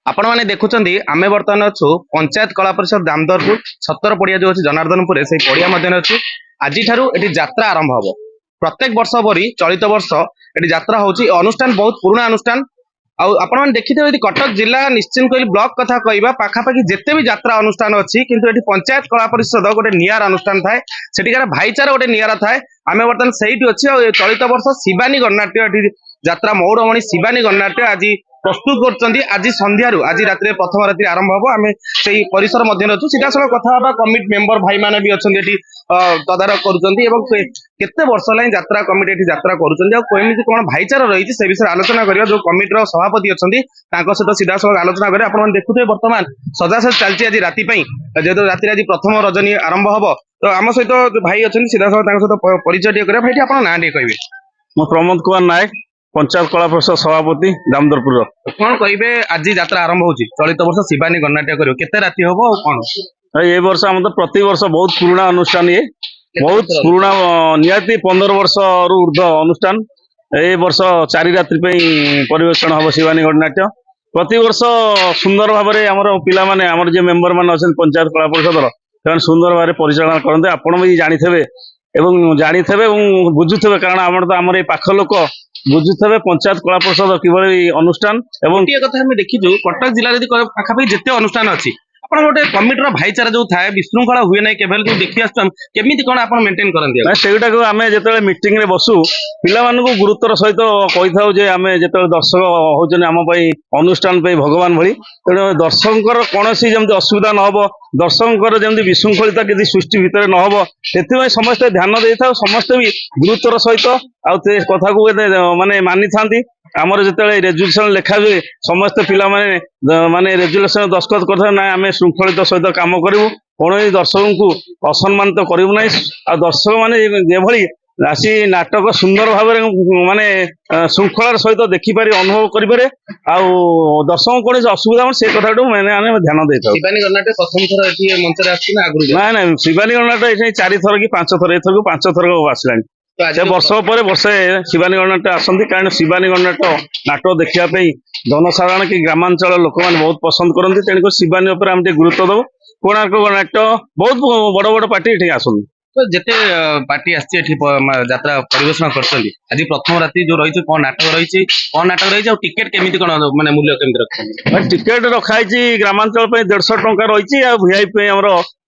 आपण मैंने देखुं आम बर्तमान अच्छु पंचायत कला परिषद दामदरपुर छतर पड़िया जो अच्छी जनार्दनपुर से पड़िया अच्छी आज यात्रा आरंभ हम प्रत्येक वर्ष परी चलित वर्ष ये यात्रा होची अनुष्ठान बहुत पुराना अनुष्ठान आपण देखिथे यदि कटक जिला निश्चिंत कोइल ब्लॉक कथा कहबा पाखापाखि जेते भी यात्रा अनुष्ठान अच्छी किंतु एटी पंचायत कला परिषद गोटे नियार अनुष्ठान थाए सेटिकार भाईचारा गोटे नियारा थाए आमे वर्तमान सेठी अछि चलित वर्ष शिवानी गणनाट्य एटी यात्रा मौड़मणि शिवानी गणनाट्य आज प्रस्तुत करछन्ती आज संध्यारू आज रात्रि प्रथम रात्रि आरंभ हम आम से परिसर मध्य अच्छु सीधा सब कथा कमिटी मेंबर भाई माने भी अच्छा तदारख करते वर्ष है यात्रा कमिटी एठी यात्रा करुँच कौन भाईचारा रही से विषय आलोचना करवा जो कमिटर सभापति अच्छा सहित सीधा सब आलोचना करें आप देखुए बर्तमान सजासज चलती आज राति जेहेतु राति आज प्रथम रजनी आरंभ हम तो आम सहित भाई अच्छा सीधा सब सहित परिचय करें भाई आप ना कहे मु प्रमोद कुमार नायक पंचायत कला परिषद सभापति दामदरपुर कौन कहे आज यात्रा आरंभ हो चलित वर्ष शिवानी गणनाट्य कर केते राति हम कौन ये वर्ष आम तो प्रति वर्ष बहुत पुराना अनुष्ठान ये बहुत पुराना निहाती 15 वर्ष ऊर्ध अनुष्ठान ए वर्ष 4 रात्रि परिवेषण हम शिवानी गणनाट्य प्रति वर्ष सुंदर भाव में आमर पिला माने आमर जे मेंबर मान अच्छे पंचायत कला परिषद से सुंदर भाव परिचालना करते आपण भी जानी जानी बुझुवे कारण आम तो आम पाख लोक बुझुवे पंचायत कला परिषद किभली अनुष्ठान एवं कथा देखीचु कटक जिले पाखापाखि जिते अनुष्ठान अच्छी आप गोटे कमिटर भाईचारा जो थाए विशृंखला हुए ना केवल जो देखी आसमी कौन आप मेंटेन करते सेटा को आम जो मीटिंग रे बसु पिला गुरुत्वर सहित कही था जे आम जो दर्शक होचन आम अनुष्ठान भगवान भली तेणु दर्शकों कौन जमी असुविधा न हो दर्शकों जमी विशृंखलता किसी सृष्टि भितर न हो से समस्ते ध्यान दे था समस्ते भी गुरुत्वर सहित आउ कथा को माने मानि था आमर जो रेजुलेसन लेखा हुए समस्त पिला माने रेजुलेसन दस्तखत करते ना आम श्रृंखलित सहित काम करूँ कौन दर्शकों को असम्मानित करूँ ना आ दर्शक मैंने जेभली आसी नाटक सुंदर भाव माने श्रृंखलार सहित देखिपारे अनुभव करें दर्शक कौन असुविधा से कथा मैंने ध्यान दे था शिवानी गणनाट्य प्रथम थर मंच ना ना शिवानी गणनाट्य 4 थर कि 5 थर एथर 5 थर आसला से वर्ष पर वर्षे शिवानी गणनाट्य आसती कारण शिवानी गणनाट्य नाटक देखापी जनसाधारण कि ग्रामांचल लोक मैंने बहुत पसंद करते तेणुक शिवानी आम गुरुत्व दबू कोणार्क गणनाट्य बहुत बड़ बड़ पार्टी ये आसती तो जिते पार्टी आसी यात्रा परिवेषण कर प्रथम राति जो रही कौन नाटक रही कौन नाटक रही टिकेट केमी कौन माने मूल्य केमी रखा टिकेट रखाई ग्रामांचल 150 टंका रही वीआईपी आम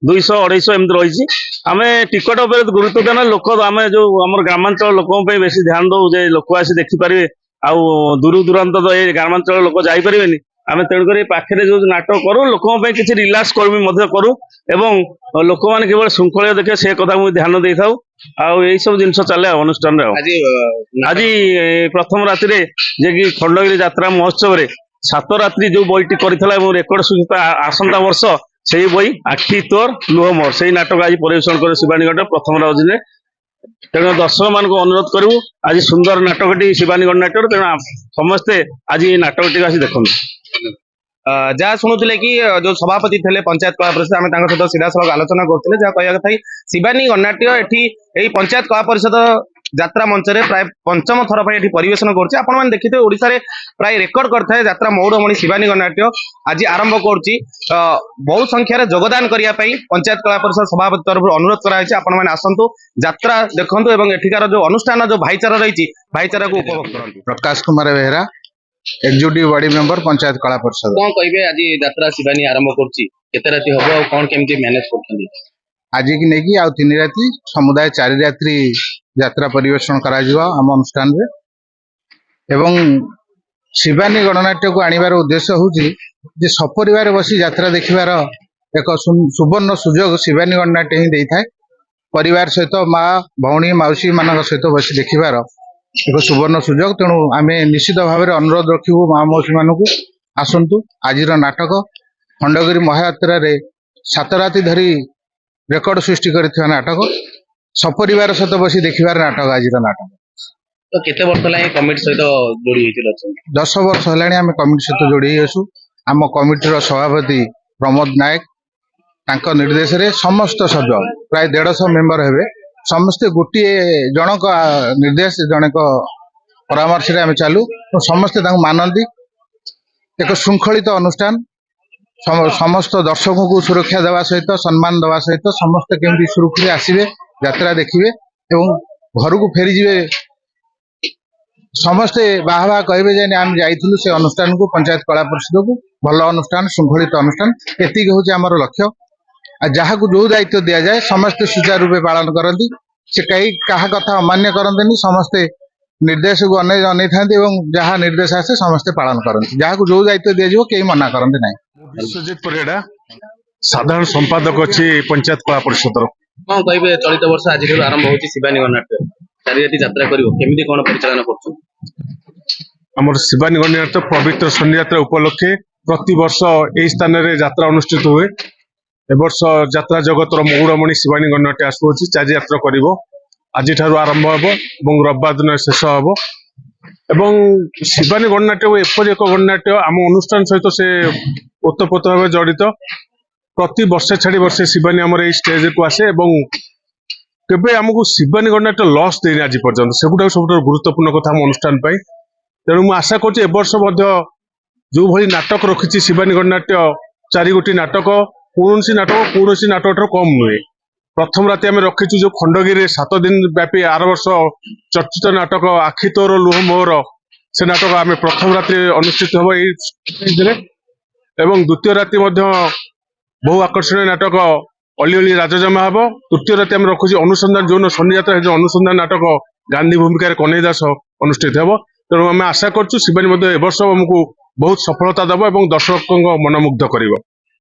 200-250 एमती रही आम टिकट उपर गुरुत्व देना लोक आम जो आम ग्रामांचल लोकों बेस ध्यान दौ जे लोक आसी देखिपारे आउ दूर दूरांत तो ये ग्रामांचल लोक जापरेनि आम तेणुक पाखे जो नाटक करूँ लोकों किसी रिलैक्स करूँ एवं लोक मैंने केवल श्रृंखला देखे से कथा मुझे ध्यान दे था यही सब जिन चले अनुष्ठान आज प्रथम राति जे कि खंडगिरी यात्रा महोत्सव 7 रात्रि जो बईटी कर रेकर्ड सूचित आसंता वर्ष से बई आखि तोर लुह मोर से नाटक आज परिवेषण कर शिवानी गणनाट्य प्रथम राजन तेणु दर्शक मान अनुरोध करूँ आज सुंदर नाटकटी शिवानी गणनाट्य तेणु समस्ते आज नाटकटी आसी देखते जहाँ शुणुले कि जो सभापति थे पंचायत कला परिषद आम सहित सीधा सड़क आलोचना करते जहाँ कह कथा शिवानी गणनाट्य ये पंचायत कला परिषद यात्रा मंच में प्राय 5म थर पर परिवेषण कर देखिए ओडिशा रे प्राय रेकर्ड करता है यात्रा मौड़मणि शिवानी गणनाट्य आज आरंभ कर बहु संख्यार योगदान करने पंचायत कला परिषद सभापति तरफ अनुरोध कराई आपण मैंने आसतु यात्रा देखु और एठिकार जो अनुष्ठान जो भाईचारा रही भाईचारा को उपभोग कर Prakash Kumar Behera executive body member panchayat कला परिषद कौन कहे आज यात्रा शिवानी आरंभ कर राति हम कौन केमती मैनेज कर आज की नहीं आउ 3 राति समुदाय 4 रात्रि यात्रा परिवेषण करा आम अनुष्ठान रे एवं शिवानी गणनाट्य को आनिबार उद्देश्य हूँ सपरिवार बसी यात्रा देखिबार एक सुवर्ण सुजोग शिवानी गणनाट्य ही दे था परिवार सहित माँ भौणी मौसी मान सहित बसी देखिबार एक सुवर्ण सुजोग तेणु आम निश्चित भाव में अनुरोध रखू माँ मौसी मानू आसतु आज नाटक खंडगिरी महायात्रा 7 राति धरी रेकर्ड सृष्टि कर नाटक सपरिवार सहित बसी देखिबार नाटक आज नाटक तो केते वर्ष ला कमिटी सहित जोड़ी होइছিল 10 वर्ष है आम कमिटी सहित जोड़ी आसु आम कमिटीर सभापति प्रमोद नायक तांको निर्देश रे समस्त सभ्य प्राय 150 मेंबर हेबे समस्ते गोटे जनक निर्देश जनक परामर्श रे आम चालू तो समस्ते मानती ଏକ ଶୃଙ୍ଖଳିତ ଅନୁଷ୍ଠାନ ସମସ୍ତ ଦର୍ଶକଙ୍କୁ ସୁରକ୍ଷା ଦେବା ସହିତ ସମ୍ମାନ ଦେବା ସହିତ ସମସ୍ତେ କେମିତି ସୁରୁଖୁରୁରେ ଆସିବେ ଯାତ୍ରା ଦେଖିବେ ଏବଂ ଘରକୁ ଫେରିଯିବେ ସମସ୍ତେ ବାହା ବାହା କହିବେ ଯେ ଆମେ ଯାଇଥିଲୁ ସେ ଅନୁଷ୍ଠାନକୁ ପଞ୍ଚାୟତ କଳା ପରିଷଦକୁ ଭଲ ଅନୁଷ୍ଠାନ ଶୃଙ୍ଖଳିତ ଅନୁଷ୍ଠାନ ଏତିକି ହେଉଛି ଆମର ଲକ୍ଷ୍ୟ ଆଉ ଯାହାକୁ ଯୋଉ ଦାୟିତ୍ୱ ଦିଆଯାଏ ସମସ୍ତେ ସୁଚାରୁ ରୂପେ ପାଳନ କରନ୍ତି ସେ କେହି କାହା କଥା ଅମାନ୍ୟ କରନ୍ତିନି ସମସ୍ତେ ନିର୍ଦ୍ଦେଶକୁ ଅନେଇଥାନ୍ତି ଏବଂ ଯାହା ନିର୍ଦ୍ଦେଶ ଆସେ ସମସ୍ତେ ପାଳନ କରନ୍ତି ଯାହାକୁ ଯୋଉ ଦାୟିତ୍ୱ ଦିଆଯିବ କେହି ମନା କରନ୍ତି ନାହିଁ। ବିଶ୍ୱଜିତ ପରିଡ଼ା ସାଧାରଣ ସମ୍ପାଦକ ଅଛି ପଞ୍ଚାୟତ କଳା ପରିଷଦର। କଣ କହିବେ ଚଳିତ ବର୍ଷ ଆଜିଠାରୁ ଆରମ୍ଭ ହଉଛି ଶିବାନୀ ଗଣନାଟ୍ୟ ଚାରି ରାତି ଯାତ୍ରା କରିବ କେମିତି କଣ ପରିଚାଳନା କରୁଛନ୍ତି? ଆମର ଶିବାନୀ ଗଣନାଟ୍ୟ ପବିତ୍ର ଶନିଯାତ୍ରା ଉପଲକ୍ଷେ ପ୍ରତିବର୍ଷ ଏହି ସ୍ଥାନରେ ଯାତ୍ରା ଅନୁଷ୍ଠିତ ହୁଏ। ଏବର୍ଷ ଯାତ୍ରା ଜଗତର ମଉଡ଼ମଣି ଶିବାନୀ ଗଣନାଟ୍ୟ ଆସୁଅଛି ଚାରି ଯାତ୍ରା କରିବ ଆଜିଠାରୁ ଆରମ୍ଭ ହେବ ଏବଂ ରବିବାର ଦିନ ଶେଷ ହେବ ଏବଂ ଶିବାନୀ ଗଣନାଟ୍ୟ ଏପରି ଏକ ଗଣନାଟ୍ୟ ଆମ ଅନୁଷ୍ଠାନ ସହିତ ସେ ଓତପ୍ରୋତ ଭାବେ ଜଡ଼ିତ। ପ୍ରତି ବର୍ଷେ ଛାଡ଼ି ବର୍ଷେ ଶିବାନୀ ଆମର ଏଇ ଷ୍ଟେଜକୁ ଆସେ ଏବଂ କେବେ ଆମକୁ ଶିବାନୀ ଗଣନାଟ୍ୟ ଲସ୍ ଦେଇନି ଆଜି ପର୍ଯ୍ୟନ୍ତ ସେଗୁଡ଼ାକ ସବୁଠାରୁ ଗୁରୁତ୍ୱପୂର୍ଣ୍ଣ କଥା ଆମ ଅନୁଷ୍ଠାନ ପାଇଁ। ତେଣୁ ମୁଁ ଆଶା କରୁଛି ଏ ବର୍ଷ ମଧ୍ୟ ଯୋଉଭଳି ନାଟକ ରଖିଛି ଶିବାନୀ ଗଣନାଟ୍ୟ 4ଗୋଟି ନାଟକ କୌଣସି ନାଟକଠାରୁ କମ୍ ନୁହେଁ। ପ୍ରଥମ ରାତି ଆମେ ରଖିଛୁ ଯୋଉ ଖଣ୍ଡଗିରିରେ 7 ଦିନ ବ୍ୟାପୀ ଆର ବର୍ଷ ଚର୍ଚ୍ଚିତ ନାଟକ ଆଖି ତୋର ଲୁହ ମୋର ସେ ନାଟକ ଆମେ ପ୍ରଥମ ରାତି ଅନୁଷ୍ଠିତ ହେବ ଏଇ ଷ୍ଟେଜରେ ଏବଂ ଦ୍ୱିତୀୟ ରାତି ମଧ୍ୟ ବହୁ ଆକର୍ଷଣୀୟ ନାଟକ ଅଲି ଅଲି ରାଜଜମା ହେବ। ତୃତୀୟ ରାତି ଆମେ ରଖୁଛି ଅନୁସନ୍ଧାନ ଯୋଉନ ଶନିଯାତ୍ରା ଯୋଉ ଅନୁସନ୍ଧାନ ନାଟକ ଗାନ୍ଧୀ ଭୂମିକାରେ କହ୍ନେଇ ଦାସ ଅନୁଷ୍ଠିତ ହେବ। ତେଣୁ ଆମେ ଆଶା କରୁଛୁ ଶିବାନୀ ମଧ୍ୟ ଏ ବର୍ଷ ଆମକୁ ବହୁତ ସଫଳତା ଦେବ ଏବଂ ଦର୍ଶକଙ୍କ ମନମୁଗ୍ଧ କରିବ।